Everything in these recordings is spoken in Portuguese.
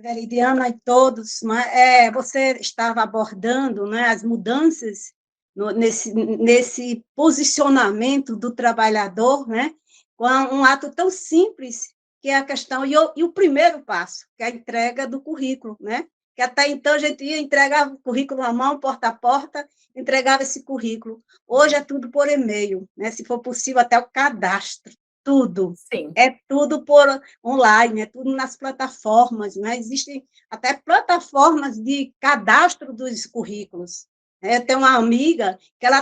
Veridiana e todos, você estava abordando, né, as mudanças nesse posicionamento do trabalhador, né, com um ato tão simples que é a questão, e o primeiro passo, que é a entrega do currículo, né, que até então a gente ia entregar o currículo à mão, porta a porta, entregava esse currículo. Hoje é tudo por e-mail, né, se for possível até o cadastro, tudo. Sim. É tudo por online, é tudo nas plataformas, né? Existem até plataformas de cadastro dos currículos. Eu tenho uma amiga que ela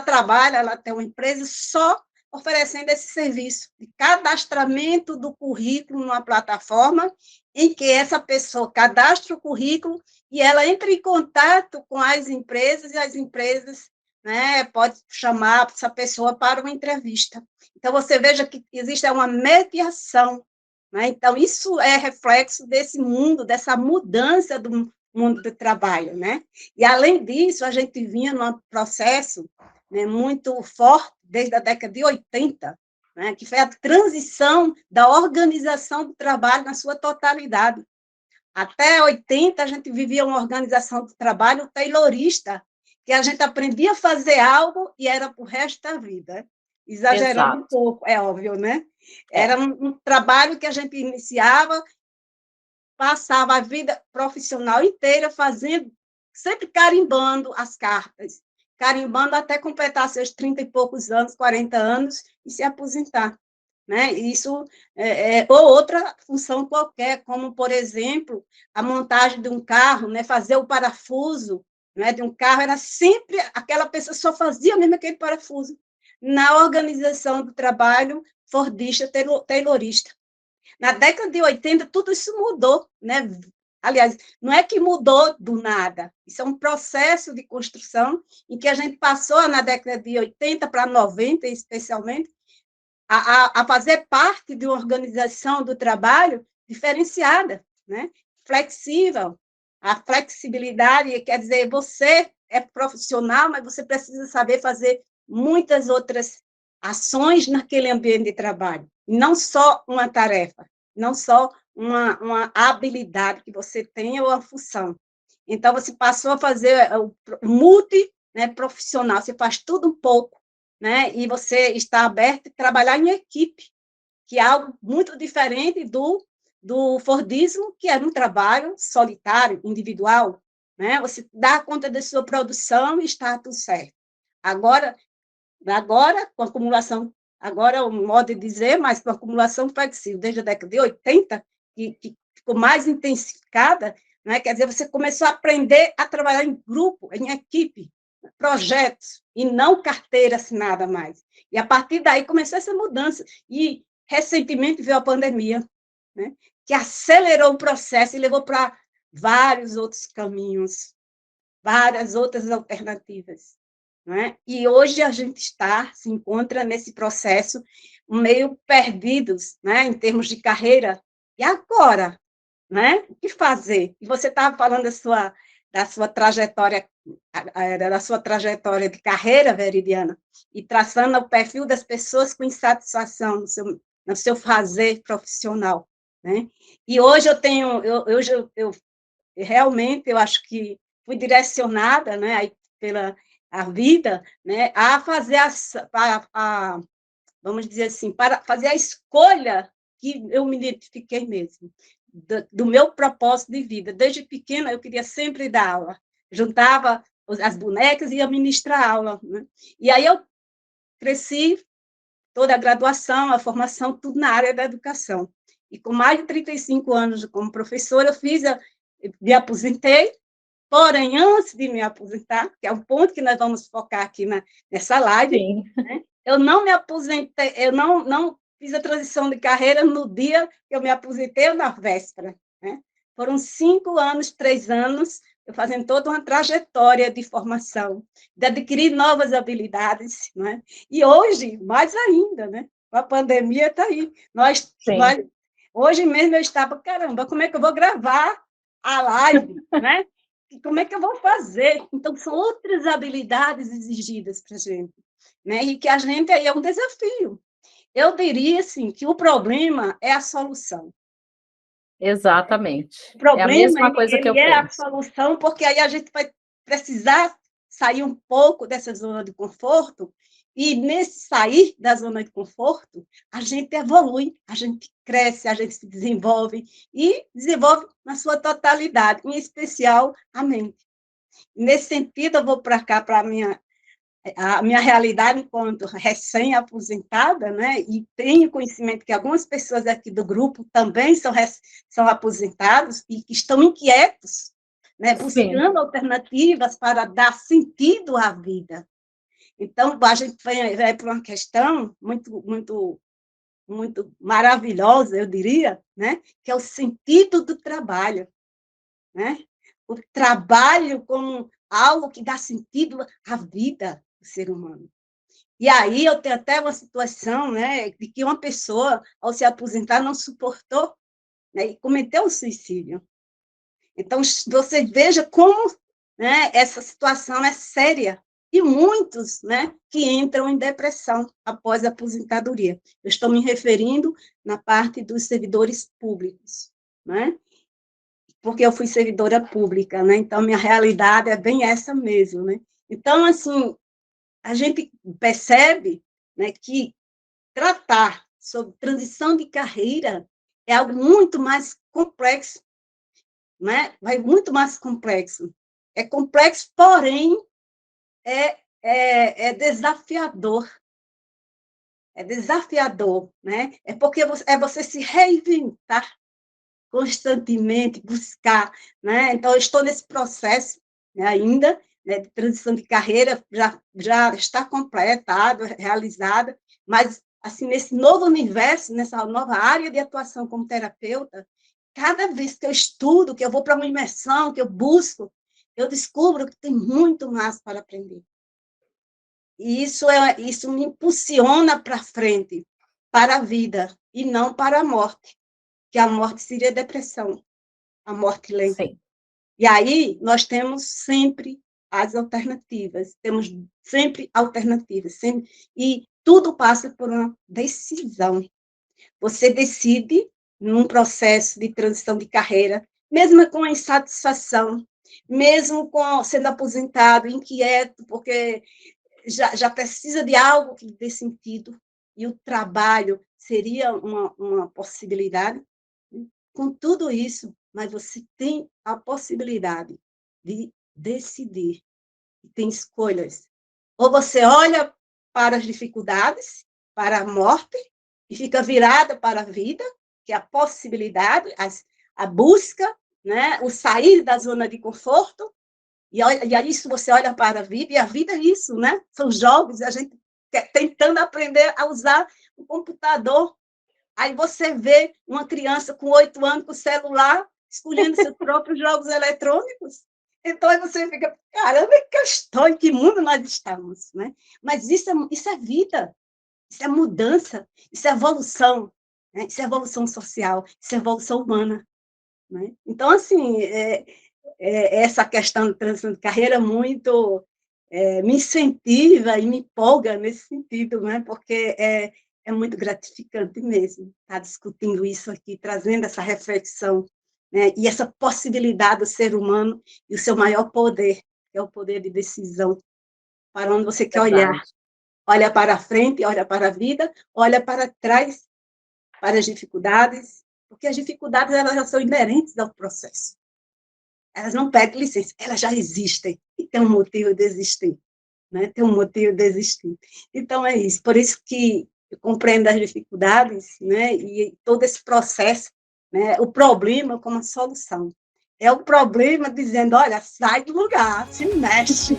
tem uma empresa só oferecendo esse serviço de cadastramento do currículo numa plataforma em que essa pessoa cadastra o currículo e ela entra em contato com as empresas e as empresas, né, pode chamar essa pessoa para uma entrevista. Então, você veja que existe uma mediação, né? Então, isso é reflexo desse mundo, dessa mudança do mundo do trabalho, né? E, além disso, a gente vinha num processo, né, muito forte, desde a década de 80, né, que foi a transição da organização do trabalho na sua totalidade. Até 80, a gente vivia uma organização do trabalho taylorista, que a gente aprendia a fazer algo e era para o resto da vida. Exagerando um Exato. pouco, é óbvio, né? É. Era um trabalho que a gente iniciava, passava a vida profissional inteira fazendo, sempre carimbando as cartas, carimbando até completar seus 30 e poucos anos, 40 anos, e se aposentar. Né? Isso ou outra função qualquer, como, por exemplo, a montagem de um carro, né? Fazer o parafuso, né, de um carro, era sempre aquela pessoa só fazia mesmo aquele parafuso. Na organização do trabalho fordista, taylorista. Na década de 80, tudo isso mudou, né? Aliás, não é que mudou do nada, isso é um processo de construção em que a gente passou, na década de 80 para 90, especialmente, a fazer parte de uma organização do trabalho diferenciada, né? Flexível. A flexibilidade quer dizer, você é profissional, mas você precisa saber fazer muitas outras ações naquele ambiente de trabalho, não só uma tarefa, não só uma habilidade que você tenha ou a função. Então, você passou a fazer o multi, né, profissional, você faz tudo um pouco, né? E você está aberto a trabalhar em equipe, que é algo muito diferente do Fordismo, que era um trabalho solitário, individual, né? Você dá conta da sua produção e está tudo certo. Agora com a acumulação, agora é o modo de dizer, mas com a acumulação flexível, desde a década de 80, que ficou mais intensificada, né? Quer dizer, você começou a aprender a trabalhar em grupo, em equipe, projetos, e não carteira assinada mais. E, a partir daí, começou essa mudança. E, recentemente, veio a pandemia, né, que acelerou o processo e levou para vários outros caminhos, várias outras alternativas. Né? E hoje a gente se encontra nesse processo meio perdidos, né, em termos de carreira. E agora? Né? O que fazer? E você estava falando da sua trajetória de carreira, Veridiana, e traçando o perfil das pessoas com insatisfação no seu fazer profissional. Né? E hoje eu realmente, eu acho que fui direcionada, né, aí pela a vida, né, a fazer vamos dizer assim, para fazer a escolha que eu me identifiquei mesmo, do meu propósito de vida. Desde pequena, eu queria sempre dar aula. Juntava as bonecas e ia ministrar aula. Né? E aí eu cresci, toda a graduação, a formação, tudo na área da educação. E com mais de 35 anos como professora, me aposentei, porém, antes de me aposentar, que é um ponto que nós vamos focar aqui nessa live, Sim. né? Eu não me aposentei, eu não fiz a transição de carreira no dia que eu me aposentei ou na véspera. Né? Foram 5 anos, 3 anos, eu fazendo toda uma trajetória de formação, de adquirir novas habilidades. Né? E hoje, mais ainda, né? A pandemia está aí. Hoje mesmo eu estava, caramba, como é que eu vou gravar a live? Né? Como é que eu vou fazer? Então, são outras habilidades exigidas para a gente, né? E que a gente aí é um desafio. Eu diria assim, que o problema é a solução. Exatamente. O É a problema, mesma coisa que eu ele é a penso. solução, porque aí a gente vai precisar sair um pouco dessa zona de conforto, e nesse sair da zona de conforto, a gente evolui, a gente cresce, a gente se desenvolve, e desenvolve na sua totalidade, em especial a mente. Nesse sentido, eu vou para cá, para a minha realidade enquanto recém-aposentada, né? E tenho conhecimento que algumas pessoas aqui do grupo também são aposentados e que estão inquietos, né? Sim, Buscando alternativas para dar sentido à vida. Então, a gente vai para uma questão muito maravilhosa, eu diria, né? Que é o sentido do trabalho, né? O trabalho como algo que dá sentido à vida do ser humano. E aí eu tenho até uma situação, né, de que uma pessoa, ao se aposentar, não suportou, né, e cometeu o suicídio. Então, você veja como, né, essa situação é séria. E muitos, né, que entram em depressão após a aposentadoria. Eu estou me referindo na parte dos servidores públicos, né? Porque eu fui servidora pública, né? Então, minha realidade é bem essa mesmo, né? Então, assim, a gente percebe, né, que tratar sobre transição de carreira é algo muito mais complexo, né? Vai muito mais complexo. É complexo, porém, é desafiador. É desafiador, né? É porque é você se reinventar constantemente, buscar, né? Então, eu estou nesse processo, né, ainda, né, de transição de carreira, já está completado, realizada, mas, assim, nesse novo universo, nessa nova área de atuação como terapeuta, cada vez que eu estudo, que eu vou para uma imersão, que eu busco, eu descubro que tem muito mais para aprender. E isso me impulsiona para frente, para a vida, e não para a morte, que a morte seria depressão, a morte lenta. sim, E aí nós temos sempre as alternativas, temos sempre alternativas, sempre, e tudo passa por uma decisão. Você decide num processo de transição de carreira, mesmo com a insatisfação, mesmo com sendo aposentado, inquieto, porque já precisa de algo que dê sentido, e o trabalho seria uma possibilidade. Com tudo isso, mas você tem a possibilidade de decidir, tem escolhas. Ou você olha para as dificuldades, para a morte, e fica virada para a vida, que é a possibilidade, a busca, né, o sair da zona de conforto, e aí isso você olha para a vida, e a vida é isso, né? São jogos, a gente tentando aprender a usar o computador. Aí você vê uma criança com 8 anos com celular, escolhendo seus próprios jogos eletrônicos. Então, aí você fica, caramba, que questão, em que mundo nós estamos, né? Mas isso é vida, isso é mudança, isso é evolução, né? Isso é evolução social, isso é evolução humana, né? Então, assim, essa questão de transição de carreira muito me incentiva e me empolga nesse sentido, né? Porque é muito gratificante mesmo estar discutindo isso aqui, trazendo essa reflexão, né? E essa possibilidade do ser humano e o seu maior poder, que é o poder de decisão, para onde você quer olhar. verdade. Olha para frente, olha para a vida, olha para trás, para as dificuldades, porque as dificuldades elas já são inerentes ao processo. Elas não pedem licença, elas já existem e tem um motivo de existir, né? Tem um motivo de existir. Então é isso, por isso que eu compreendo as dificuldades, né? E todo esse processo, né? O problema como a solução. É o problema dizendo, olha, sai do lugar, se mexe.